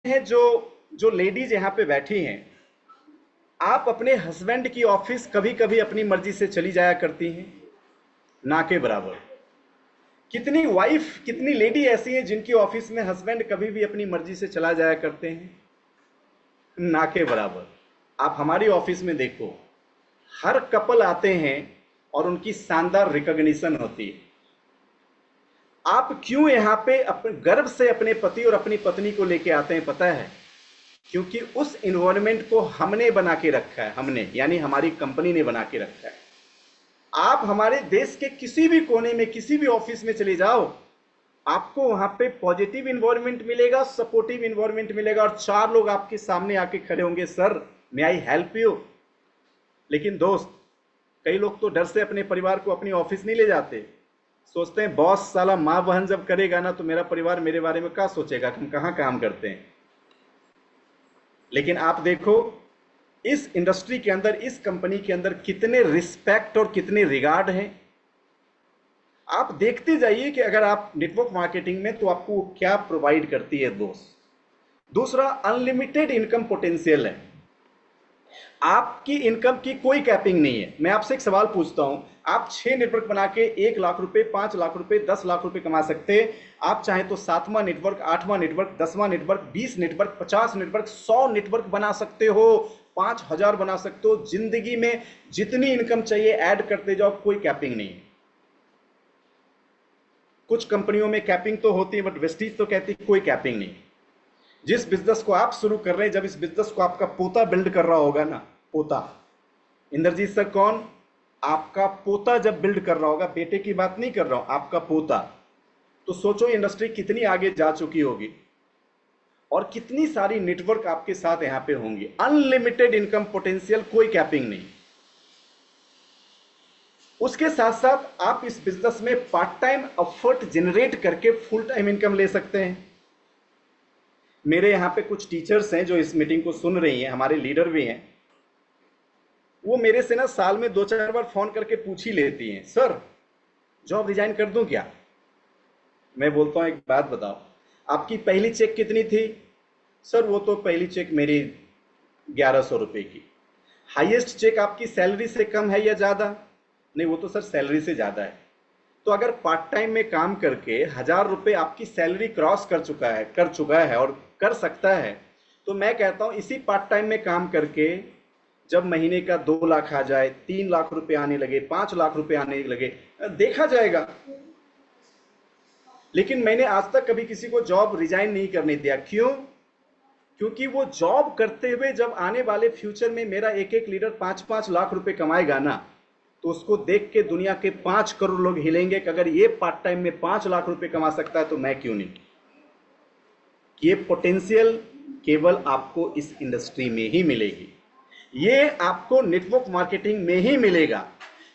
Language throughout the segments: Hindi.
हैं जो जो लेडीज यहाँ पे बैठी हैं, आप अपने हस्बैंड की ऑफिस कभी कभी अपनी मर्जी से चली जाया करती हैं, ना के बराबर। कितनी वाइफ, कितनी लेडी ऐसी हैं जिनकी ऑफिस में हस्बैंड कभी भी अपनी मर्जी से चला जाया करते हैं, ना के बराबर। आप हमारी ऑफिस में देखो, हर कपल आते हैं और उनकी शानदार रिकॉग्निशन होती है। आप क्यों यहाँ पे अपने गर्व से अपने पति और अपनी पत्नी को लेके आते हैं पता है? क्योंकि उस इन्वायरमेंट को हमने बना के रखा है, हमने यानी हमारी कंपनी ने बना के रखा है। आप हमारे देश के किसी भी कोने में किसी भी ऑफिस में चले जाओ, आपको वहां पे पॉजिटिव इन्वायरमेंट मिलेगा, सपोर्टिव इन्वायरमेंट मिलेगा, और चार लोग आपके सामने आके खड़े होंगे, sir may I help you. लेकिन दोस्त, कई लोग तो डर से अपने परिवार को अपनी ऑफिस नहीं ले जाते, सोचते हैं बॉस साला माँ बहन जब करेगा ना तो मेरा परिवार मेरे बारे में क्या सोचेगा, हम कहाँ काम करते हैं। लेकिन आप देखो, इस इंडस्ट्री के अंदर, इस कंपनी के अंदर कितने रिस्पेक्ट और कितने रिगार्ड हैं। आप देखते जाइए कि अगर आप नेटवर्क मार्केटिंग में, तो आपको क्या प्रोवाइड करती है दोस्त। दूसरा, अनलिमिटेड इनकम पोटेंशियल है। आपकी इनकम की कोई कैपिंग नहीं है। मैं आपसे एक सवाल पूछता हूं, आप 6 नेटवर्क बना के 1 लाख रुपए, 5 लाख रुपए, 10 लाख रुपए कमा सकते हैं। आप चाहें तो 7वां नेटवर्क, 8वां नेटवर्क, 10वां नेटवर्क, 20 नेटवर्क, 50 नेटवर्क, 100 नेटवर्क बना सकते हो, 5000 बना सकते हो। जिंदगी में जितनी इनकम चाहिए ऐड करते जाओ, कोई कैपिंग नहीं है। कुछ कंपनियों में कैपिंग तो होती है, बट वेस्टीज तो कहती है कोई कैपिंग नहीं। जिस बिजनेस को आप शुरू कर रहे हैं, जब इस बिजनेस को आपका पोता बिल्ड कर रहा होगा ना, पोता, इंद्रजीत सर कौन? आपका पोता जब बिल्ड कर रहा होगा, बेटे की बात नहीं कर रहा हूं, आपका पोता, तो सोचो इंडस्ट्री कितनी आगे जा चुकी होगी और कितनी सारी नेटवर्क आपके साथ यहां पे होंगी। अनलिमिटेड इनकम पोटेंशियल, कोई कैपिंग नहीं। उसके साथ साथ आप इस बिजनेस में पार्ट टाइम एफर्ट जनरेट करके फुल टाइम इनकम ले सकते हैं। मेरे यहां पे कुछ टीचर्स हैं जो इस मीटिंग को सुन रही हैं, हमारे लीडर भी हैं। वो मेरे से ना साल में 2-4 बार फोन करके पूछ ही लेती हैं, सर जॉब रिजाइन कर दूं क्या? मैं बोलता हूं एक बात बताओ, आपकी पहली चेक कितनी थी? सर वो तो पहली चेक मेरी 1100 रुपए की। हाईएस्ट चेक आपकी सैलरी से कम है या ज्यादा? नहीं, वो तो सर सैलरी से ज्यादा है। तो अगर पार्ट टाइम में काम करके 1000 रुपए आपकी सैलरी क्रॉस कर चुका है और कर सकता है, तो मैं कहता हूं इसी पार्ट टाइम में काम करके जब महीने का 2 लाख आ जाए, 3 लाख रुपए आने लगे, 5 लाख रुपए आने लगे, देखा जाएगा। लेकिन मैंने आज तक कभी किसी को जॉब रिजाइन नहीं करने दिया। क्यों? क्योंकि वो जॉब करते हुए जब आने वाले फ्यूचर में मेरा एक एक लीडर 5-5 लाख रुपए कमाएगा ना, तो उसको देख के दुनिया के 5 करोड़ लोग हिलेंगे कि अगर ये पार्ट टाइम में 5 लाख रुपए कमा सकता है तो मैं क्यों नहीं। ये पोटेंशियल केवल आपको इस इंडस्ट्री में ही मिलेगी, ये आपको नेटवर्क मार्केटिंग में ही मिलेगा,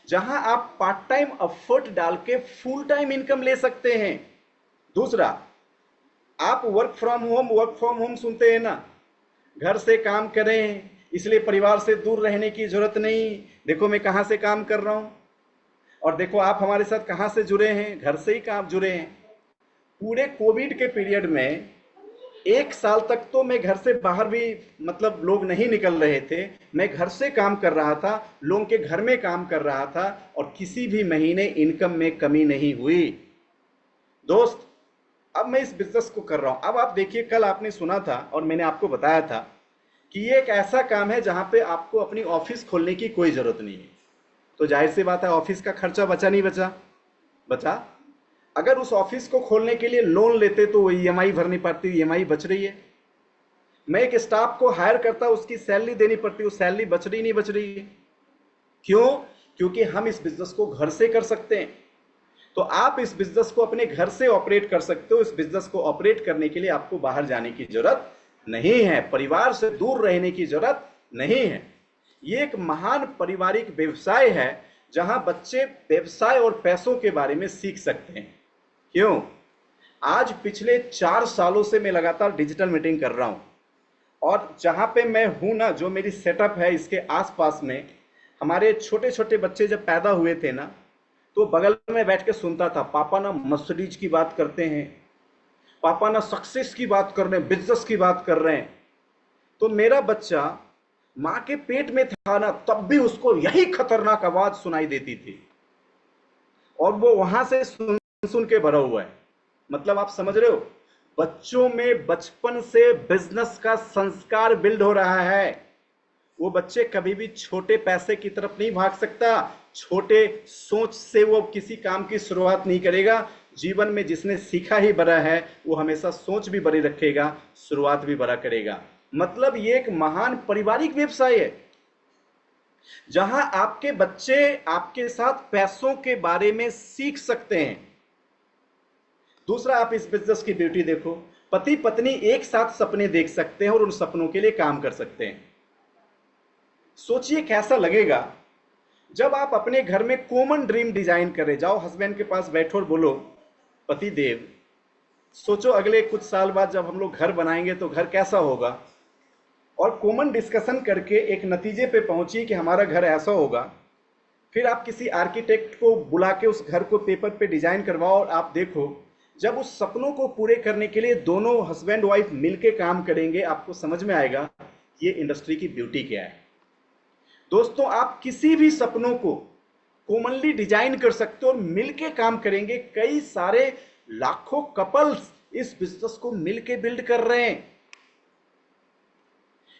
जहां आप पार्ट टाइम एफर्ट डाल के फुल टाइम इनकम ले सकते हैं। दूसरा, आप वर्क फ्रॉम होम सुनते हैं ना, घर से काम करें, इसलिए परिवार से दूर रहने की जरूरत नहीं। देखो मैं कहां से काम कर रहा हूं, और देखो आप हमारे साथ कहां से जुड़े हैं, घर से ही काम जुड़े हैं। पूरे कोविड के पीरियड में 1 साल तक तो मैं घर से बाहर भी, मतलब लोग नहीं निकल रहे थे, मैं घर से काम कर रहा था, लोगों के घर में काम कर रहा था, और किसी भी महीने इनकम में कमी नहीं हुई। दोस्त, अब मैं इस बिजनेस को कर रहा हूं। अब आप देखिए, कल आपने सुना था और मैंने आपको बताया था कि ये एक ऐसा काम है जहां पे आपको अपनी ऑफिस खोलने की कोई जरूरत नहीं है। तो जाहिर सी बात है, ऑफिस का खर्चा बचा नहीं बचा? बचा। अगर उस ऑफिस को खोलने के लिए लोन लेते तो ईएमआई भरनी पड़ती, ईएमआई बच रही है। मैं एक स्टाफ को हायर करता, उसकी सैलरी देनी पड़ती, वो सैलरी बच रही नहीं बच रही है। क्यों? क्योंकि हम इस बिजनेस को घर से कर सकते हैं। तो आप इस बिजनेस को अपने घर से ऑपरेट कर सकते हो। इस बिजनेस को ऑपरेट करने के लिए आपको बाहर जाने की जरूरत नहीं है, परिवार से दूर रहने की जरूरत नहीं है। ये एक महान पारिवारिक व्यवसाय है जहां बच्चे व्यवसाय और पैसों के बारे में सीख सकते हैं। क्यों? आज पिछले 4 सालों से मैं लगातार डिजिटल मीटिंग कर रहा हूं, और जहां पे मैं हूं ना, जो मेरी सेटअप है इसके आसपास में, हमारे छोटे छोटे बच्चे जब पैदा हुए थे ना, तो बगल में बैठ के सुनता था, पापा ना मर्सिडीज की बात करते हैं, पापा ना सक्सेस की बात कर रहे हैं, बिजनेस की बात कर रहे हैं। तो मेरा बच्चा मां के पेट में था ना, तब भी उसको यही खतरनाक आवाज सुनाई देती थी, और वो वहां से सुन सुन के भरा हुआ है। मतलब आप समझ रहे हो, बच्चों में बचपन से बिजनेस का संस्कार बिल्ड हो रहा है। वो बच्चे कभी भी छोटे पैसे की तरफ नहीं भाग सकता, छोटे सोच से वो किसी काम की शुरुआत नहीं करेगा। जीवन में जिसने सीखा ही बड़ा है, वो हमेशा सोच भी बड़ी रखेगा, शुरुआत भी बड़ा करेगा। मतलब ये एक महान पारिवारिक व्यवसाय है, जहां आपके बच्चे आपके साथ पैसों के बारे में सीख सकते हैं। दूसरा, आप इस बिजनेस की ब्यूटी देखो, पति पत्नी एक साथ सपने देख सकते हैं और उन सपनों के लिए काम कर सकते हैं। सोचिए कैसा लगेगा जब आप अपने घर में कॉमन ड्रीम डिजाइन करे जाओ, हस्बैंड के पास बैठो और बोलो, पति देव, सोचो अगले कुछ साल बाद जब हम लोग घर बनाएंगे तो घर कैसा होगा, और कॉमन डिस्कशन करके एक नतीजे पे पहुंचिए कि हमारा घर ऐसा होगा। फिर आप किसी आर्किटेक्ट को बुला के उस घर को पेपर पे डिजाइन करवाओ, और आप देखो जब उस सपनों को पूरे करने के लिए दोनों हस्बैंड वाइफ मिलके काम करेंगे, आपको समझ में आएगा ये इंडस्ट्री की ब्यूटी क्या है। दोस्तों, आप किसी भी सपनों को कॉमनली डिजाइन कर सकते हो और मिलके काम करेंगे। कई सारे लाखों कपल्स इस बिजनेस को मिलके बिल्ड कर रहे हैं।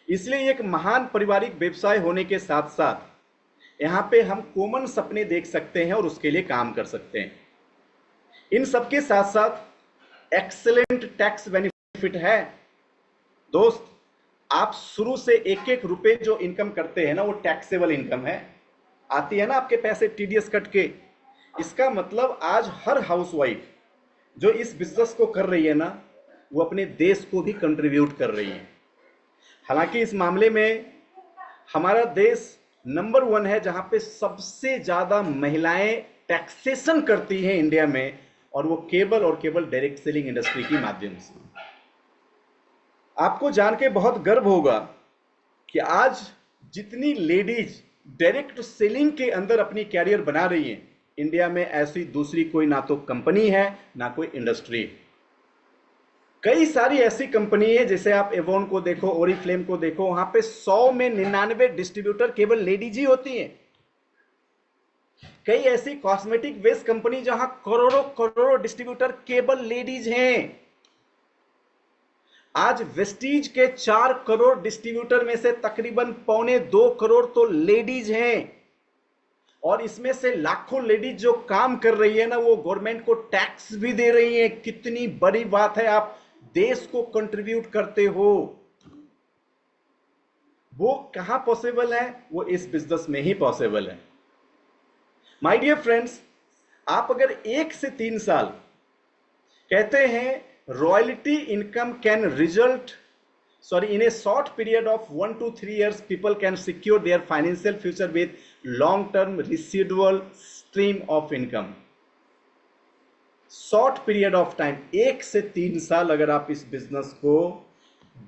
इसलिए एक महान पारिवारिक व्यवसाय होने के साथ साथ यहां पे हम कॉमन सपने देख सकते हैं और उसके लिए काम कर सकते हैं। इन सबके साथ साथ एक्सेलेंट टैक्स बेनिफिट है। दोस्त, आप शुरू से एक एक रुपए जो इनकम करते हैं ना, वो टैक्सेबल इनकम है, आती है ना आपके पैसे टीडीएस कट के। इसका मतलब आज हर हाउसवाइफ जो इस बिजनेस को कर रही है ना, वो अपने देश को भी कंट्रीब्यूट कर रही है। हालांकि इस मामले में हमारा देश नंबर 1 है, जहां पे सबसे ज्यादा महिलाएं टैक्सेशन करती हैं इंडिया में, और वो केवल डायरेक्ट सेलिंग इंडस्ट्री के माध्यम से। आपको जान के बहुत गर्व होगा कि आज जितनी लेडीज डायरेक्ट सेलिंग के अंदर अपनी कैरियर बना रही हैं, इंडिया में ऐसी दूसरी कोई ना तो कंपनी है ना कोई इंडस्ट्री। कई सारी ऐसी कंपनी है, जैसे आप एवोन को देखो, ओरिफ्लेम को देखो, वहां पे 100 में 99 डिस्ट्रीब्यूटर केवल लेडीज ही होती हैं। कई ऐसी कॉस्मेटिक वेस्ट कंपनी जहां करोड़ों करोड़ों डिस्ट्रीब्यूटर केवल लेडीज हैं। आज वेस्टीज के 4 करोड़ डिस्ट्रीब्यूटर में से तकरीबन 1.25 करोड़ तो लेडीज हैं, और इसमें से लाखों लेडीज जो काम कर रही है ना, वो गवर्नमेंट को टैक्स भी दे रही है। कितनी बड़ी बात है, आप देश को कंट्रीब्यूट करते हो। वो कहां पॉसिबल है? वो इस बिजनेस में ही पॉसिबल है। माय डियर फ्रेंड्स, आप अगर 1 से 3 साल, कहते हैं royalty income can result in a short period of 1 to 3 years, people can secure their financial future with long term residual stream of income. Short period of time, 1 से 3 साल अगर आप इस बिजनेस को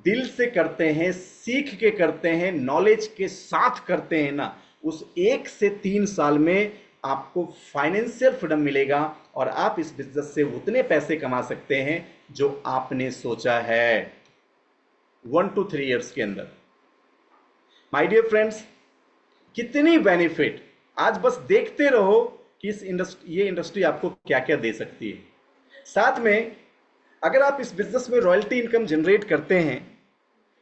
दिल से करते हैं, सीख के करते हैं, नॉलेज के साथ करते हैं ना, उस 1 से 3 साल में आपको फाइनेंशियल फ्रीडम मिलेगा, और आप इस बिजनेस से उतने पैसे कमा सकते हैं जो आपने सोचा है 1 to 3 ईयर्स के अंदर। माय डियर फ्रेंड्स, कितनी बेनिफिट, आज बस देखते रहो कि ये इंडस्ट्री आपको क्या क्या दे सकती है। साथ में अगर आप इस बिजनेस में रॉयल्टी इनकम जनरेट करते हैं,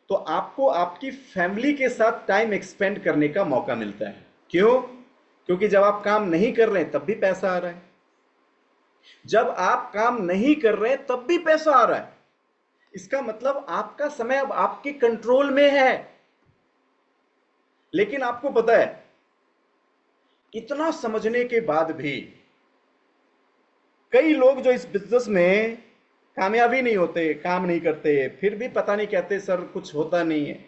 तो आपको आपकी फैमिली के साथ टाइम एक्सपेंड करने का मौका मिलता है। क्यों? क्योंकि जब आप काम नहीं कर रहे हैं तब भी पैसा आ रहा है, जब आप काम नहीं कर रहे हैं तब भी पैसा आ रहा है। इसका मतलब आपका समय अब आपके कंट्रोल में है। लेकिन आपको पता है, इतना समझने के बाद भी कई लोग जो इस बिजनेस में कामयाबी नहीं होते, काम नहीं करते, फिर भी पता नहीं कहते सर कुछ होता नहीं है।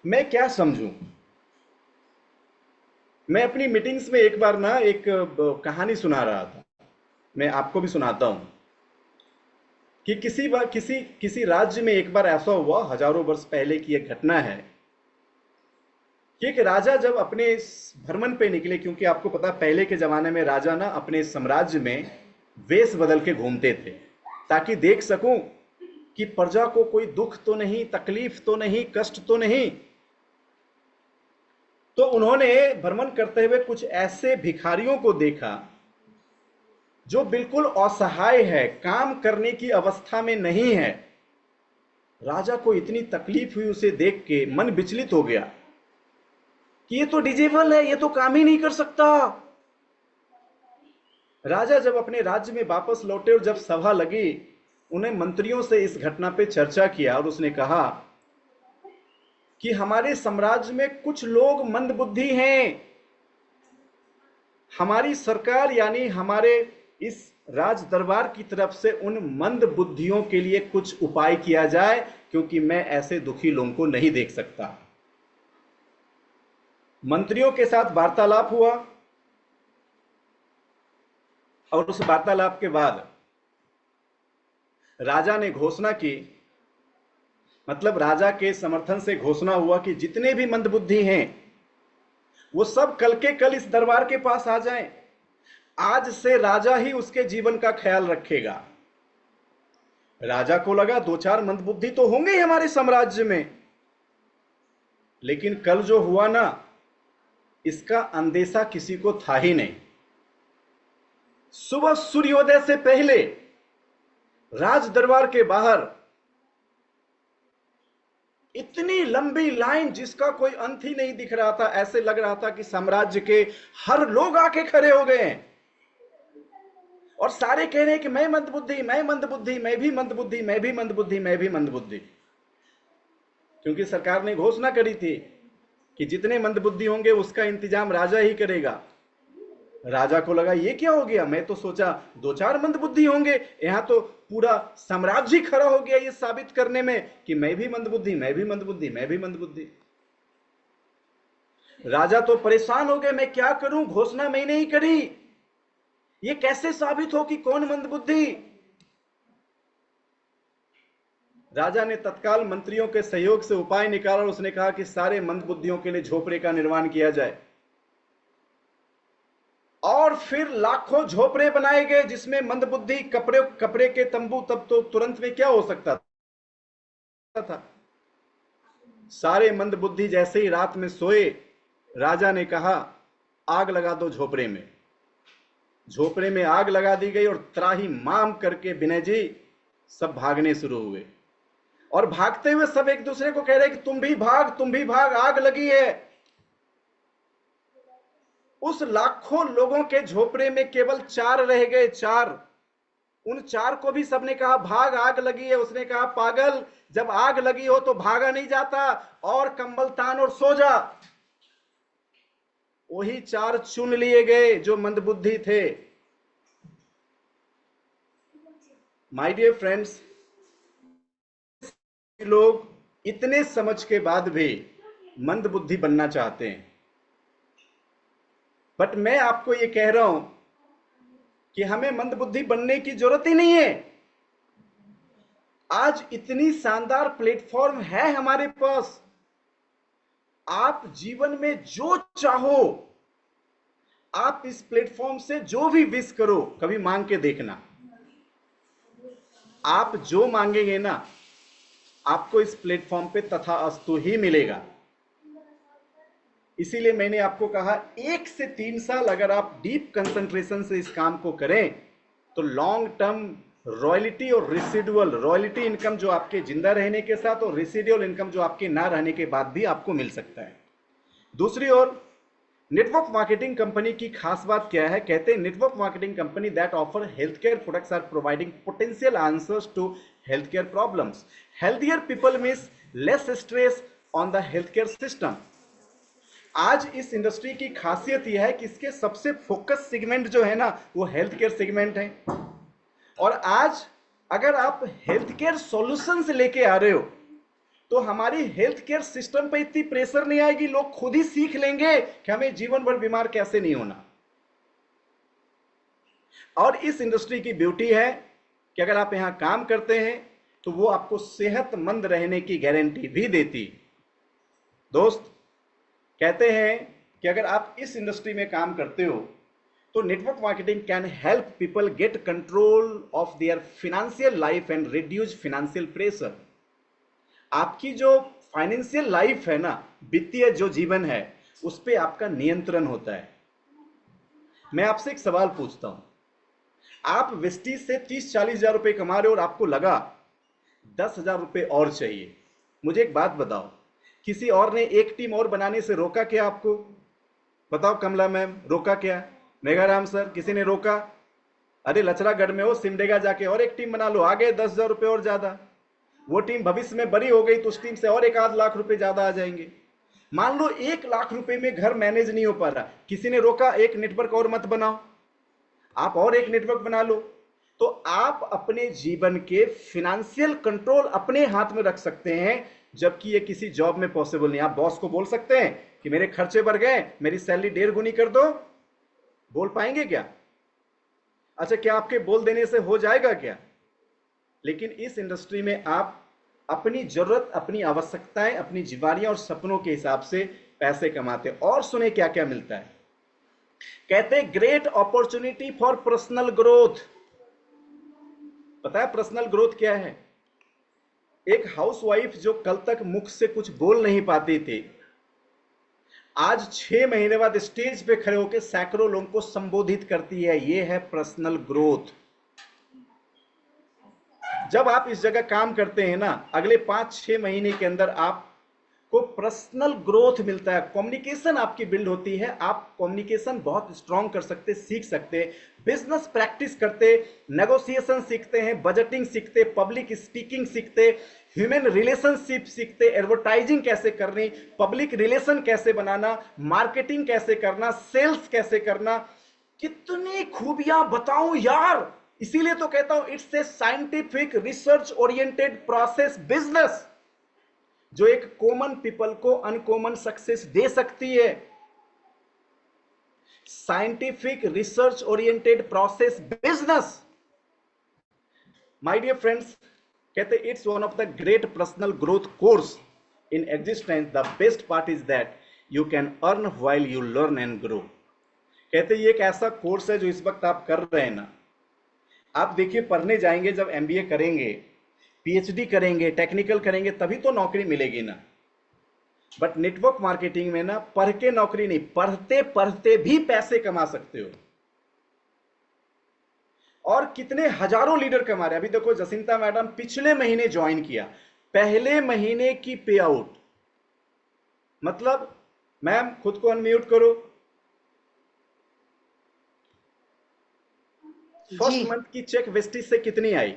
मैं क्या समझूं? मैं अपनी मीटिंग्स में एक बार ना एक कहानी सुना रहा था, मैं आपको भी सुनाता हूं कि किसी राज्य में एक बार ऐसा हुआ, हजारों वर्ष पहले की एक घटना है कि एक राजा जब अपने भ्रमण पे निकले, क्योंकि आपको पता पहले के जमाने में राजा ना अपने साम्राज्य में वेश बदल के घूमते थे, ताकि देख सकूं कि प्रजा को कोई दुख तो नहीं, तकलीफ तो नहीं, कष्ट तो नहीं। तो उन्होंने भ्रमण करते हुए कुछ ऐसे भिखारियों को देखा जो बिल्कुल असहाय है, काम करने की अवस्था में नहीं है। राजा को इतनी तकलीफ हुई उसे देख के, मन विचलित हो गया कि ये तो डिजेबल है, ये तो काम ही नहीं कर सकता। राजा जब अपने राज्य में वापस लौटे और जब सभा लगी, उन्हें मंत्रियों से इस घटना पे चर्चा किया और उसने कहा कि हमारे साम्राज्य में कुछ लोग मंदबुद्धि हैं। हमारी सरकार यानी हमारे इस राज दरबार की तरफ से उन मंद बुद्धियों के लिए कुछ उपाय किया जाए, क्योंकि मैं ऐसे दुखी लोगों को नहीं देख सकता। मंत्रियों के साथ वार्तालाप हुआ और उस वार्तालाप के बाद राजा ने घोषणा की, मतलब राजा के समर्थन से घोषणा हुआ कि जितने भी मंदबुद्धि हैं वो सब कल के कल इस दरबार के पास आ जाएं। आज से राजा ही उसके जीवन का ख्याल रखेगा। राजा को लगा दो चार मंदबुद्धि तो होंगे ही हमारे साम्राज्य में, लेकिन कल जो हुआ ना, इसका अंदेशा किसी को था ही नहीं। सुबह सूर्योदय से पहले राज दरबार के बाहर इतनी लंबी लाइन जिसका कोई अंत ही नहीं दिख रहा था। ऐसे लग रहा था कि साम्राज्य के हर लोग आके खड़े हो गए हैं और सारे कह रहे हैं कि मैं मंदबुद्धि, मैं मंदबुद्धि, मैं भी मंदबुद्धि, मैं भी मंदबुद्धि, मैं भी मंदबुद्धि। क्योंकि सरकार ने घोषणा करी थी कि जितने मंदबुद्धि होंगे उसका इंतजाम राजा ही करेगा। राजा को लगा ये क्या हो गया, मैं तो सोचा दो चार मंदबुद्धि होंगे, यहां तो पूरा साम्राज्य खड़ा हो गया ये साबित करने में कि मैं भी मंदबुद्धि, मैं भी मंदबुद्धि, मैं भी मंदबुद्धि। राजा तो परेशान हो गए, मैं क्या करूं, घोषणा मैंने ही करी, ये कैसे साबित हो कि कौन मंदबुद्धि। राजा ने तत्काल मंत्रियों के सहयोग से उपाय निकाला और उसने कहा कि सारे मंदबुद्धियों के लिए झोपड़े का निर्माण किया जाए और फिर लाखों झोपड़े बनाए गए जिसमें मंदबुद्धि कपड़े के तंबू। तब तो तुरंत में क्या हो सकता था, सारे मंदबुद्धि जैसे ही रात में सोए, राजा ने कहा आग लगा दो झोपड़े में। झोपड़े में आग लगा दी गई और त्राही माम करके विनय जी सब भागने शुरू हुए और भागते हुए सब एक दूसरे को कह रहे कि तुम भी भाग, तुम भी भाग, आग लगी है। उस लाखों लोगों के झोपड़े में केवल 4 रह गए, 4। उन 4 को भी सबने कहा भाग, आग लगी है। उसने कहा पागल, जब आग लगी हो तो भागा नहीं जाता, और कंबल तान और सो जा। वही 4 चुन लिए गए जो मंदबुद्धि थे। माय डियर फ्रेंड्स, लोग इतने समझ के बाद भी मंदबुद्धि बनना चाहते हैं, बट मैं आपको ये कह रहा हूं कि हमें मंदबुद्धि बनने की जरूरत ही नहीं है। आज इतनी शानदार प्लेटफॉर्म है हमारे पास, आप जीवन में जो चाहो आप इस प्लेटफॉर्म से जो भी विश करो, कभी मांग के देखना। आप जो मांगेंगे ना, आपको इस प्लेटफॉर्म पे तथास्तु ही मिलेगा। इसीलिए मैंने आपको कहा 1 से 3 साल अगर आप डीप कंसंट्रेशन से इस काम को करें तो लॉन्ग टर्म रॉयल्टी और रेसिडुअल, रॉयल्टी इनकम जो आपके जिंदा रहने के साथ और रेसिडुअल इनकम जो आपके ना रहने के बाद भी आपको मिल सकता है। दूसरी ओर नेटवर्क मार्केटिंग कंपनी की खास बात क्या है, कहते हैं network marketing company that offer health care products are providing potential answers to health care problems. Healthier people means less stress on the health care system. आज इस इंडस्ट्री की खासियत यह है कि इसके सबसे फोकस सेगमेंट जो है ना, वो हेल्थ केयर सेगमेंट है। और आज अगर आप हेल्थ केयर सॉल्यूशंस लेके आ रहे हो तो हमारी हेल्थ केयर सिस्टम पे इतनी प्रेशर नहीं आएगी, लोग खुद ही सीख लेंगे कि हमें जीवन भर बीमार कैसे नहीं होना। और इस इंडस्ट्री की ब्यूटी है कि अगर आप यहां काम करते हैं तो वो आपको सेहतमंद रहने की गारंटी भी देती। दोस्त, कहते हैं कि अगर आप इस इंडस्ट्री में काम करते हो तो network marketing can help people get control of their financial life and reduce financial pressure. आपकी जो फाइनेंशियल लाइफ है ना, वित्तीय जो जीवन है, उस पर आपका नियंत्रण होता है। मैं आपसे एक सवाल पूछता हूं, आप वेस्टीज से 30-40 हजार रुपए कमा रहे हो और आपको लगा 10 हजार रुपए और चाहिए। मुझे एक बात बताओ, किसी और ने एक टीम और बनाने से रोका क्या आपको? बताओ कमला मैम, रोका क्या? मेघाराम सर, किसी ने रोका? अरे लचरागढ़ में हो, सिमडेगा जाके और एक टीम बना लो, आ गए 10 हजार रुपए और ज्यादा। वो टीम भविष्य में बड़ी हो गई तो उस टीम से और 1-8 लाख रुपए ज्यादा आ जाएंगे। मान लो 1 लाख रुपए में घर मैनेज नहीं हो पा रहा, किसी ने रोका एक नेटवर्क और मत बनाओ, आप और एक नेटवर्क बना लो। तो आप अपने जीवन के फिनेंशियल कंट्रोल अपने हाथ में रख सकते हैं, जबकि ये किसी जॉब में पॉसिबल नहीं। आप बॉस को बोल सकते हैं कि मेरे खर्चे बढ़ गए, मेरी सैलरी 1.5 गुनी कर दो, बोल पाएंगे क्या? अच्छा, क्या आपके बोल देने से हो जाएगा क्या? लेकिन इस इंडस्ट्री में आप अपनी जरूरत, अपनी आवश्यकताएं, अपनी जिम्मेदारियां और सपनों के हिसाब से पैसे कमाते हैं। और सुने क्या क्या मिलता है। कहते हैं great opportunity for personal growth. पता है पर्सनल ग्रोथ क्या है? एक हाउसवाइफ जो कल तक मुख से कुछ बोल नहीं पाती थी, आज 6 महीने बाद स्टेज पे खड़े होकर सैकड़ों लोगों को संबोधित करती है। यह है पर्सनल ग्रोथ। जब आप इस जगह काम करते हैं ना, अगले 5-6 महीने के अंदर आपको पर्सनल ग्रोथ मिलता है, कम्युनिकेशन आपकी बिल्ड होती है, आप कम्युनिकेशन बहुत स्ट्रांग कर सकते, सीख सकते, बिजनेस प्रैक्टिस करते, नेगोशिएशन सीखते हैं, बजटिंग सीखते, पब्लिक स्पीकिंग सीखते, ह्यूमन रिलेशनशिप सीखते, एडवर्टाइजिंग कैसे करनी, पब्लिक रिलेशन कैसे बनाना, मार्केटिंग कैसे करना, सेल्स कैसे करना। कितनी खूबियां बताऊं यार। इसीलिए तो कहता हूं it's a scientific research oriented process business, जो एक कॉमन पीपल को अनकॉमन सक्सेस दे सकती है। Scientific research oriented process business. My dear friends, कहते it's one of the great personal growth course in existence. The best part is that you can earn while you learn and grow. कहते ये एक ऐसा कोर्स है जो इस वक्त आप कर रहे हैं ना, आप देखिए पढ़ने जाएंगे, जब एमबीए करेंगे, पीएचडी करेंगे, टेक्निकल करेंगे, तभी तो नौकरी मिलेगी ना। बट नेटवर्क मार्केटिंग में ना पढ़ के नौकरी नहीं, पढ़ते पढ़ते भी पैसे कमा सकते हो। और कितने हजारों लीडर कमा रहे हैं। अभी देखो जसिंता मैडम पिछले महीने ज्वाइन किया, पहले महीने की पे आउट, मतलब मैम खुद को अनम्यूट करो। फर्स्ट मंथ की चेक वेस्टिज से कितनी आई?